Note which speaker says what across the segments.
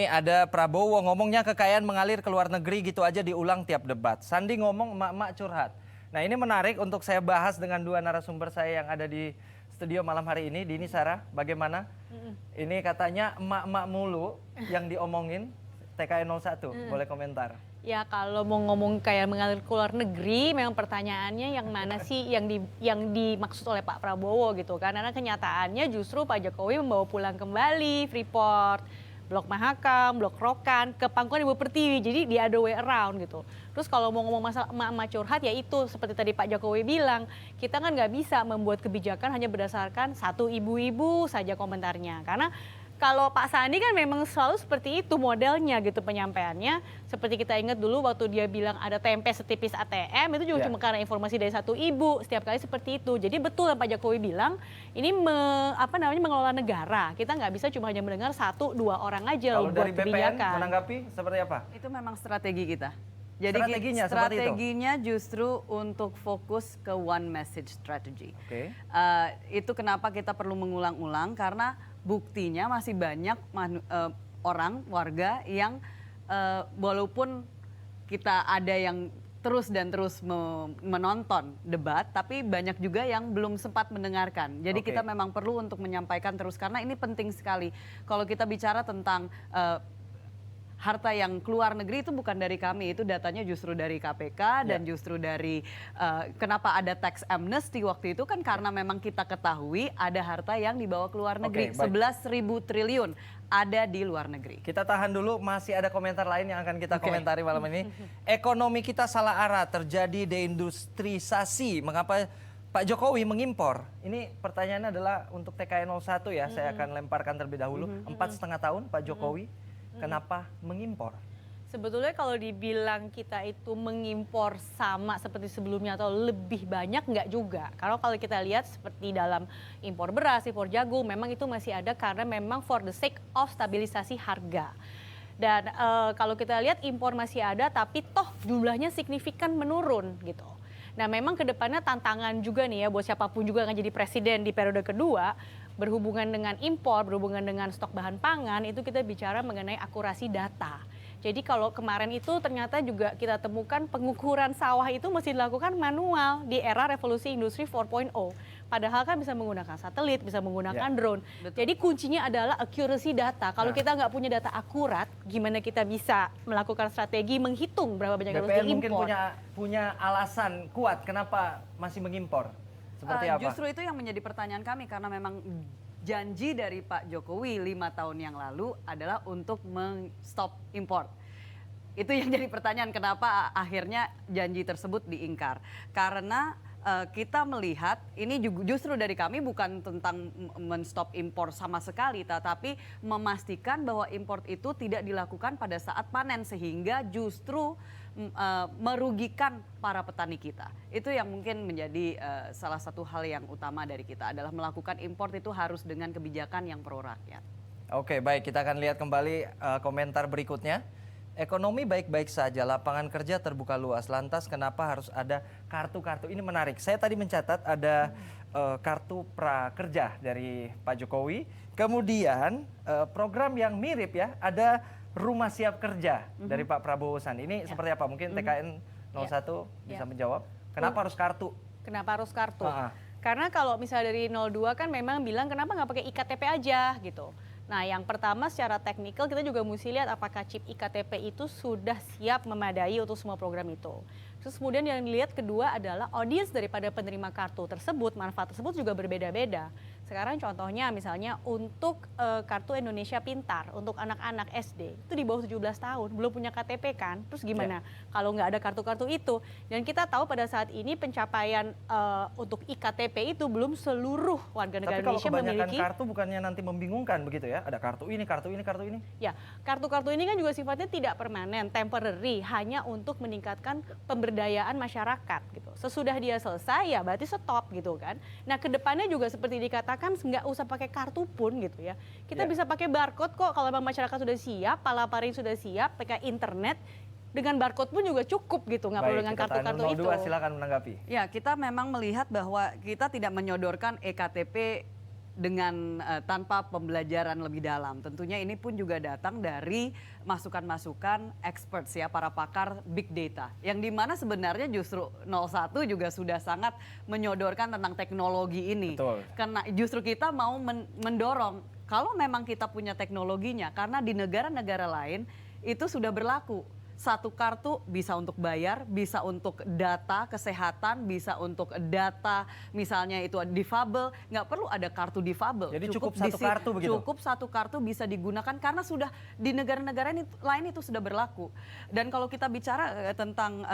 Speaker 1: Ini ada Prabowo ngomongnya kekayaan mengalir ke luar negeri gitu aja diulang tiap debat. Sandi ngomong emak-emak curhat. Nah ini menarik untuk saya bahas dengan dua narasumber saya yang ada di studio malam hari ini. Dini Sarah, bagaimana? Ini katanya emak-emak mulu yang diomongin TKN 01. Boleh komentar?
Speaker 2: Ya kalau mau ngomong kayak mengalir ke luar negeri, memang pertanyaannya yang mana sih yang dimaksud oleh Pak Prabowo gitu kan? Karena kenyataannya justru Pak Jokowi membawa pulang kembali Freeport, Blok Mahakam, Blok Rokan ke pangkuan Ibu Pertiwi. Jadi the other way around gitu. Terus kalau mau ngomong masalah emak-emak curhat ya itu seperti tadi Pak Jokowi bilang, kita kan nggak bisa membuat kebijakan hanya berdasarkan satu ibu-ibu saja komentarnya. Karena kalau Pak Sandi kan memang selalu seperti itu modelnya gitu penyampaiannya. Seperti kita ingat dulu waktu dia bilang ada tempe setipis ATM, itu juga cuma karena informasi dari satu ibu, setiap kali seperti itu. Jadi betul yang Pak Jokowi bilang, ini mengelola negara. Kita nggak bisa cuma hanya mendengar satu dua orang aja
Speaker 1: Kalau
Speaker 2: buat
Speaker 1: dari BPN
Speaker 2: kebijakan.
Speaker 1: menanggapi seperti apa?
Speaker 3: Itu memang strategi kita. Jadi
Speaker 1: Strateginya
Speaker 3: justru untuk fokus ke one message strategy.
Speaker 1: Oke.
Speaker 3: Itu kenapa kita perlu mengulang-ulang karena buktinya masih banyak orang warga yang walaupun kita ada yang terus menonton debat, tapi banyak juga yang belum sempat mendengarkan. Jadi kita memang perlu untuk menyampaikan terus karena ini penting sekali. Kalau kita bicara tentang harta yang keluar negeri itu bukan dari kami, itu datanya justru dari KPK dan justru dari kenapa ada tax amnesty waktu itu kan karena memang kita ketahui ada harta yang dibawa ke luar negeri, 11.000 triliun ada di luar negeri.
Speaker 1: Kita tahan dulu, masih ada komentar lain yang akan kita komentari malam ini. Ekonomi kita salah arah, terjadi deindustrialisasi. Mengapa Pak Jokowi mengimpor? Ini pertanyaannya adalah untuk TKN 01 ya, saya akan lemparkan terlebih dahulu. 4,5 tahun Pak Jokowi. Kenapa mengimpor?
Speaker 2: Sebetulnya kalau dibilang kita itu mengimpor sama seperti sebelumnya atau lebih banyak nggak juga. Kalau kita lihat seperti dalam impor beras, impor jagung, memang itu masih ada karena memang for the sake of stabilisasi harga. Dan kalau kita lihat impor masih ada tapi toh jumlahnya signifikan menurun gitu. Nah memang kedepannya tantangan juga nih ya buat siapapun juga akan jadi presiden di periode kedua, berhubungan dengan impor, berhubungan dengan stok bahan pangan, itu kita bicara mengenai akurasi data. Jadi kalau kemarin itu ternyata juga kita temukan pengukuran sawah itu masih dilakukan manual di era revolusi industri 4.0. Padahal kan bisa menggunakan satelit, bisa menggunakan drone.
Speaker 3: Betul.
Speaker 2: Jadi kuncinya adalah accuracy data. Kalau kita nggak punya data akurat, gimana kita bisa melakukan strategi menghitung berapa banyak yang harus
Speaker 1: BPN
Speaker 2: diimpor?
Speaker 1: mungkin punya alasan kuat kenapa masih mengimpor. Seperti apa?
Speaker 3: Justru itu yang menjadi pertanyaan kami karena memang janji dari Pak Jokowi 5 tahun yang lalu adalah untuk stop import. Itu yang jadi pertanyaan kenapa akhirnya janji tersebut diingkar. Karena kita melihat ini justru dari kami bukan tentang men-stop impor sama sekali, tetapi memastikan bahwa impor itu tidak dilakukan pada saat panen sehingga justru merugikan para petani kita. Itu yang mungkin menjadi salah satu hal yang utama dari kita adalah melakukan impor itu harus dengan kebijakan yang pro rakyat.
Speaker 1: Oke, baik, kita akan lihat kembali komentar berikutnya. Ekonomi baik-baik saja, lapangan kerja terbuka luas. Lantas kenapa harus ada kartu-kartu? Ini menarik. Saya tadi mencatat ada kartu prakerja dari Pak Jokowi. Kemudian program yang mirip ya, ada rumah siap kerja dari Pak Prabowo Sandi. Ini seperti apa? Mungkin TKN 01 bisa menjawab. Kenapa harus kartu?
Speaker 2: Kenapa harus kartu? Karena kalau misalnya dari 02 kan memang bilang kenapa nggak pakai IKTP aja gitu. Nah yang pertama secara teknikal kita juga mesti lihat apakah chip IKTP itu sudah siap memadai untuk semua program itu. Terus kemudian yang dilihat kedua adalah audiens daripada penerima kartu tersebut, manfaat tersebut juga berbeda-beda. Sekarang contohnya misalnya untuk kartu Indonesia Pintar untuk anak-anak SD itu di bawah 17 tahun belum punya KTP kan, terus gimana kalau nggak ada kartu-kartu itu? Dan kita tahu pada saat ini pencapaian untuk IKTP itu belum seluruh warga negara Indonesia memiliki.
Speaker 1: Tapi kalau kebanyakan kartu bukannya nanti membingungkan begitu ya? Ada kartu ini, kartu ini, kartu ini.
Speaker 2: Ya, kartu-kartu ini kan juga sifatnya tidak permanen, temporary, hanya untuk meningkatkan pemberdayaan masyarakat gitu. Sesudah dia selesai ya berarti stop gitu kan. Nah kedepannya juga seperti dikatakan nggak usah pakai kartu pun gitu ya. Kita bisa pakai barcode kok kalau memang masyarakat sudah siap, palaparing sudah siap, pakai internet. Dengan barcode pun juga cukup gitu, nggak perlu dengan kartu-kartu itu.
Speaker 1: Silakan menanggapi.
Speaker 3: Ya, kita memang melihat bahwa kita tidak menyodorkan EKTP dengan tanpa pembelajaran lebih dalam. Tentunya ini pun juga datang dari masukan-masukan experts ya, para pakar big data. Yang dimana sebenarnya justru 01 juga sudah sangat menyodorkan tentang teknologi ini.
Speaker 1: Betul.
Speaker 3: Karena justru kita mau mendorong kalau memang kita punya teknologinya, karena di negara-negara lain itu sudah berlaku. Satu kartu bisa untuk bayar, bisa untuk data kesehatan, bisa untuk data misalnya itu difabel, nggak perlu ada kartu difabel.
Speaker 1: Jadi cukup satu kartu begitu?
Speaker 3: Cukup satu kartu bisa digunakan karena sudah di negara-negara lain itu sudah berlaku. Dan kalau kita bicara tentang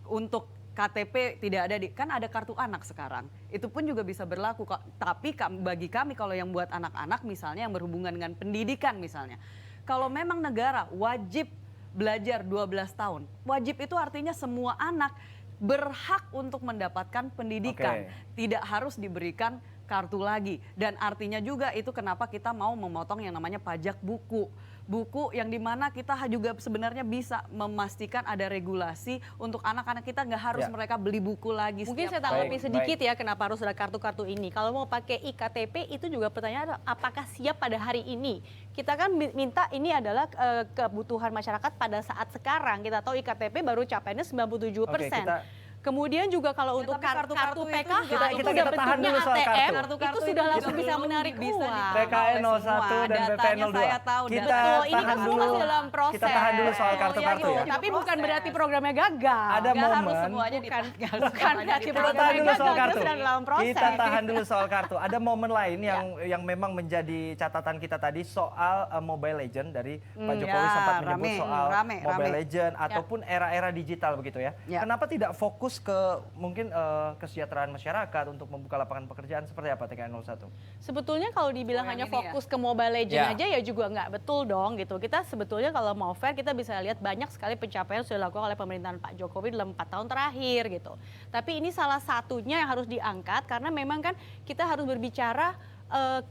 Speaker 3: untuk KTP tidak ada kan ada kartu anak sekarang. Itu pun juga bisa berlaku. Tapi bagi kami kalau yang buat anak-anak misalnya yang berhubungan dengan pendidikan misalnya. Kalau memang negara wajib belajar 12 tahun. Wajib itu artinya semua anak berhak untuk mendapatkan pendidikan. Tidak harus diberikan kartu lagi. Dan artinya juga itu kenapa kita mau memotong yang namanya pajak buku. Buku yang dimana kita juga sebenarnya bisa memastikan ada regulasi untuk anak-anak kita nggak harus mereka beli buku lagi.
Speaker 2: Mungkin saya tanggapi sedikit ya kenapa harus ada kartu-kartu ini. Kalau mau pakai iktp itu juga pertanyaan apakah siap pada hari ini. Kita kan minta ini adalah kebutuhan masyarakat pada saat sekarang. Kita tahu iktp baru capainya 97%. Kemudian juga kalau untuk kartu PKH itu udah bentuknya ATM, itu sudah langsung bisa menarik uang.
Speaker 1: PKN 01 dan BPN 02.
Speaker 2: Betul, ini kan semua masih dalam proses.
Speaker 1: Kita tahan dulu soal kartu-kartu ya.
Speaker 2: Tapi bukan berarti programnya gagal.
Speaker 1: Ada momen,
Speaker 2: bukan berarti programnya gagal, itu sedang dalam proses.
Speaker 1: Kita tahan dulu soal kartu. Ada momen lain yang memang menjadi catatan kita tadi soal Mobile Legend dari Pak Jokowi sempat menyebut soal Mobile Legend ataupun era-era digital begitu ya. Kenapa tidak fokus ke mungkin kesejahteraan masyarakat untuk membuka lapangan pekerjaan seperti apa TKN 01?
Speaker 2: Sebetulnya kalau dibilang hanya fokus ke Mobile Legends aja ya juga nggak betul dong gitu. Kita sebetulnya kalau mau fair kita bisa lihat banyak sekali pencapaian yang sudah dilakukan oleh pemerintahan Pak Jokowi dalam 4 tahun terakhir gitu. Tapi ini salah satunya yang harus diangkat karena memang kan kita harus berbicara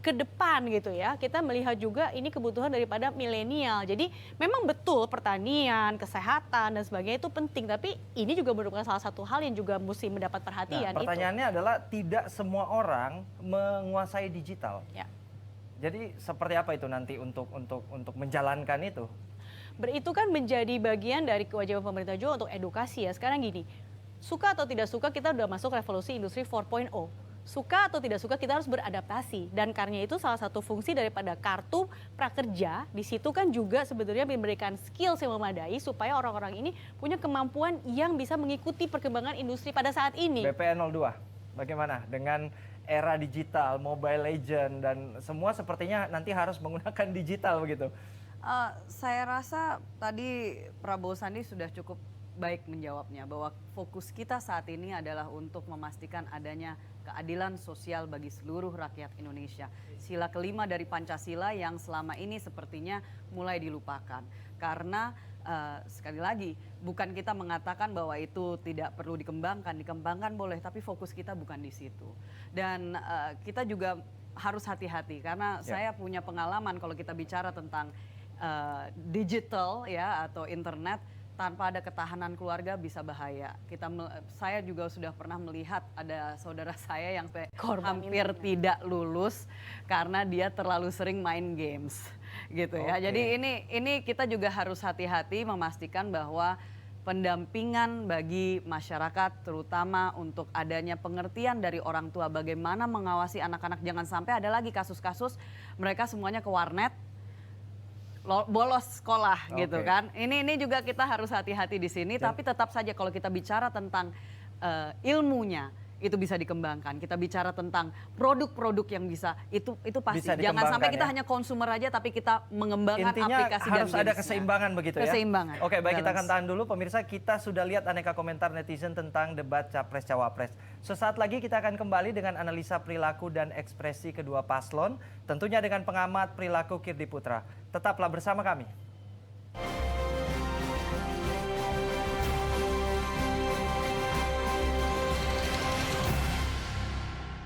Speaker 2: ke depan gitu ya. Kita melihat juga ini kebutuhan daripada milenial. Jadi memang betul pertanian, kesehatan dan sebagainya itu penting. Tapi ini juga merupakan salah satu hal yang juga mesti mendapat perhatian.
Speaker 1: Nah, pertanyaannya adalah tidak semua orang menguasai digital.
Speaker 2: Ya.
Speaker 1: Jadi seperti apa itu nanti untuk menjalankan itu?
Speaker 2: Itu kan menjadi bagian dari kewajiban pemerintah juga untuk edukasi ya. Sekarang gini, suka atau tidak suka kita udah masuk revolusi industri 4.0. Suka atau tidak suka kita harus beradaptasi dan karena itu salah satu fungsi daripada kartu prakerja di situ kan juga sebetulnya memberikan skills yang memadai supaya orang-orang ini punya kemampuan yang bisa mengikuti perkembangan industri pada saat ini.
Speaker 1: BPN 02 bagaimana dengan era digital, Mobile Legend dan semua sepertinya nanti harus menggunakan digital begitu.
Speaker 3: Saya rasa tadi Prabowo Sandi sudah cukup baik menjawabnya bahwa fokus kita saat ini adalah untuk memastikan adanya keadilan sosial bagi seluruh rakyat Indonesia. Sila kelima dari Pancasila yang selama ini sepertinya mulai dilupakan. Karena sekali lagi bukan kita mengatakan bahwa itu tidak perlu dikembangkan boleh, tapi fokus kita bukan di situ. Dan kita juga harus hati-hati karena saya punya pengalaman kalau kita bicara tentang digital ya atau internet. Tanpa ada ketahanan keluarga bisa bahaya. Saya juga sudah pernah melihat ada saudara saya yang hampir tidak lulus karena dia terlalu sering main games, gitu ya. Jadi ini kita juga harus hati-hati memastikan bahwa pendampingan bagi masyarakat, terutama untuk adanya pengertian dari orang tua bagaimana mengawasi anak-anak, jangan sampai ada lagi kasus-kasus mereka semuanya ke warnet. Bolos sekolah gitu kan. Ini juga kita harus hati-hati di sini. Tapi tetap saja kalau kita bicara tentang ilmunya itu bisa dikembangkan. Kita bicara tentang produk-produk yang bisa itu pasti. Jangan sampai kita hanya konsumer aja tapi kita mengembangkan
Speaker 1: intinya
Speaker 3: aplikasi
Speaker 1: harus
Speaker 3: dan
Speaker 1: ada keseimbangan begitu ya.
Speaker 3: Keseimbangan.
Speaker 1: Oke, baik kita akan tahan dulu pemirsa. Kita sudah lihat aneka komentar netizen tentang debat Capres Cawapres. Sesaat lagi kita akan kembali dengan analisa perilaku dan ekspresi kedua paslon, tentunya dengan pengamat perilaku Kirdi Putra. Tetaplah bersama kami.